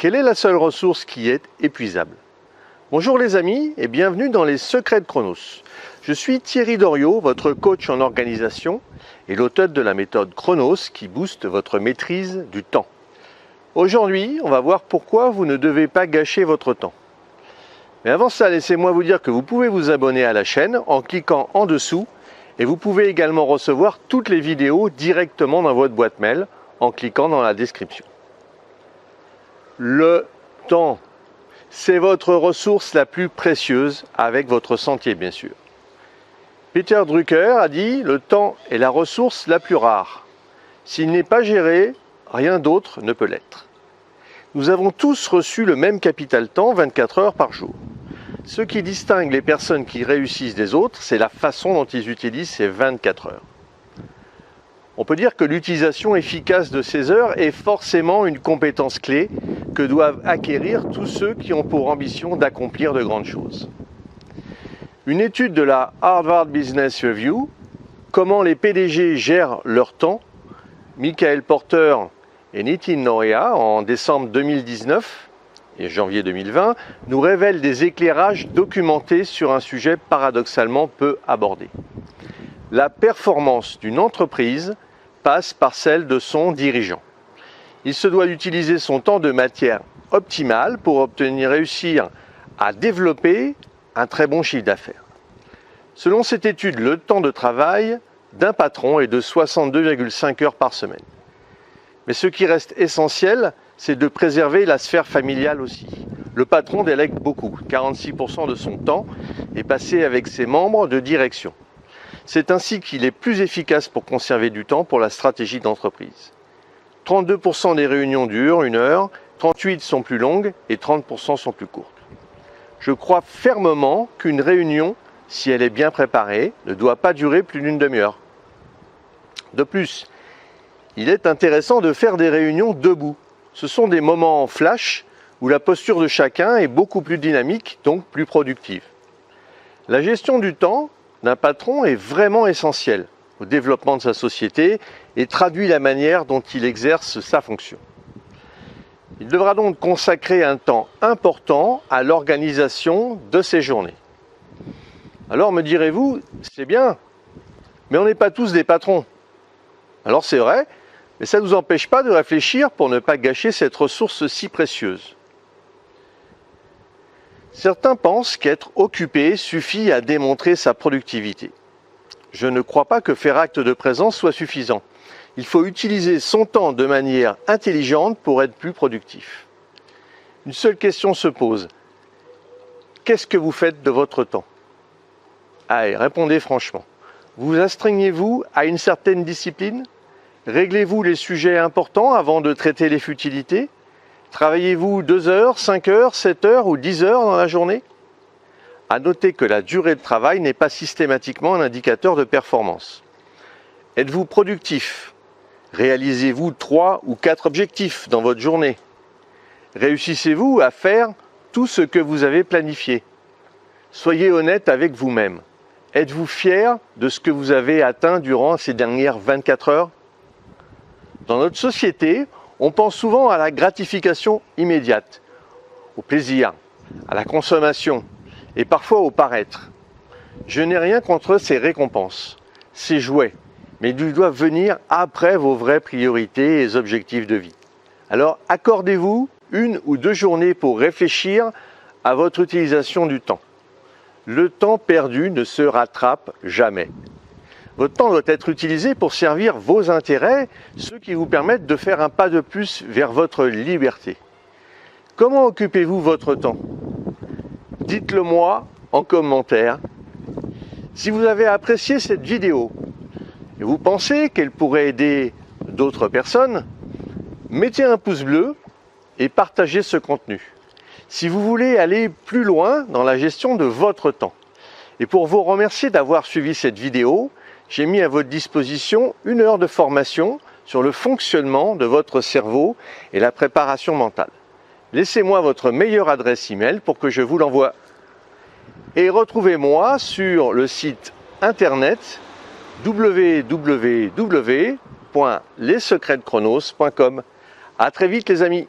Quelle est la seule ressource qui est épuisable? Bonjour les amis et bienvenue dans les secrets de Chronos. Je suis Thierry Doriot, votre coach en organisation et l'auteur de la méthode Chronos qui booste votre maîtrise du temps. Aujourd'hui, on va voir pourquoi vous ne devez pas gâcher votre temps. Mais avant ça, laissez-moi vous dire que vous pouvez vous abonner à la chaîne en cliquant en dessous et vous pouvez également recevoir toutes les vidéos directement dans votre boîte mail en cliquant dans la description. Le temps, c'est votre ressource la plus précieuse avec votre sentier bien sûr. Peter Drucker a dit « Le temps est la ressource la plus rare. S'il n'est pas géré, rien d'autre ne peut l'être. » Nous avons tous reçu le même capital temps, 24 heures par jour. Ce qui distingue les personnes qui réussissent des autres, c'est la façon dont ils utilisent ces 24 heures. On peut dire que l'utilisation efficace de ces heures est forcément une compétence clé que doivent acquérir tous ceux qui ont pour ambition d'accomplir de grandes choses. Une étude de la Harvard Business Review, comment les PDG gèrent leur temps, Michael Porter et Nitin Nohria en décembre 2019 et janvier 2020, nous révèlent des éclairages documentés sur un sujet paradoxalement peu abordé. La performance d'une entreprise passe par celle de son dirigeant. Il se doit d'utiliser son temps de manière optimale pour réussir à développer un très bon chiffre d'affaires. Selon cette étude, le temps de travail d'un patron est de 62,5 heures par semaine. Mais ce qui reste essentiel, c'est de préserver la sphère familiale aussi. Le patron délègue beaucoup, 46% de son temps est passé avec ses membres de direction. C'est ainsi qu'il est plus efficace pour conserver du temps pour la stratégie d'entreprise. 32% des réunions durent 1 heure, 38% sont plus longues et 30% sont plus courtes. Je crois fermement qu'une réunion, si elle est bien préparée, ne doit pas durer plus d'une demi-heure. De plus, il est intéressant de faire des réunions debout. Ce sont des moments flash où la posture de chacun est beaucoup plus dynamique, donc plus productive. La gestion du temps d'un patron est vraiment essentielle au développement de sa société et traduit la manière dont il exerce sa fonction. Il devra donc consacrer un temps important à l'organisation de ses journées. Alors me direz-vous, c'est bien, mais on n'est pas tous des patrons. Alors c'est vrai, mais ça ne nous empêche pas de réfléchir pour ne pas gâcher cette ressource si précieuse. Certains pensent qu'être occupé suffit à démontrer sa productivité. Je ne crois pas que faire acte de présence soit suffisant. Il faut utiliser son temps de manière intelligente pour être plus productif. Une seule question se pose. Qu'est-ce que vous faites de votre temps? Allez, répondez franchement. Vous astreignez-vous à une certaine discipline? Réglez-vous les sujets importants avant de traiter les futilités? Travaillez-vous 2 heures, 5 heures, 7 heures ou 10 heures dans la journée? À noter que la durée de travail n'est pas systématiquement un indicateur de performance. Êtes-vous productif? Réalisez-vous 3 ou 4 objectifs dans votre journée? Réussissez-vous à faire tout ce que vous avez planifié? Soyez honnête avec vous-même. Êtes-vous fier de ce que vous avez atteint durant ces dernières 24 heures? Dans notre société, on pense souvent à la gratification immédiate, au plaisir, à la consommation et parfois au paraître. Je n'ai rien contre ces récompenses, ces jouets, mais ils doivent venir après vos vraies priorités et objectifs de vie. Alors accordez-vous 1 ou 2 journées pour réfléchir à votre utilisation du temps. Le temps perdu ne se rattrape jamais. Votre temps doit être utilisé pour servir vos intérêts, ceux qui vous permettent de faire un pas de plus vers votre liberté. Comment occupez-vous votre temps? Dites-le moi en commentaire. Si vous avez apprécié cette vidéo et vous pensez qu'elle pourrait aider d'autres personnes, mettez un pouce bleu et partagez ce contenu. Si vous voulez aller plus loin dans la gestion de votre temps, et pour vous remercier d'avoir suivi cette vidéo, j'ai mis à votre disposition 1 heure de formation sur le fonctionnement de votre cerveau et la préparation mentale. Laissez-moi votre meilleure adresse email pour que je vous l'envoie. Et retrouvez-moi sur le site internet www.lessecretsdechronos.com. À très vite les amis.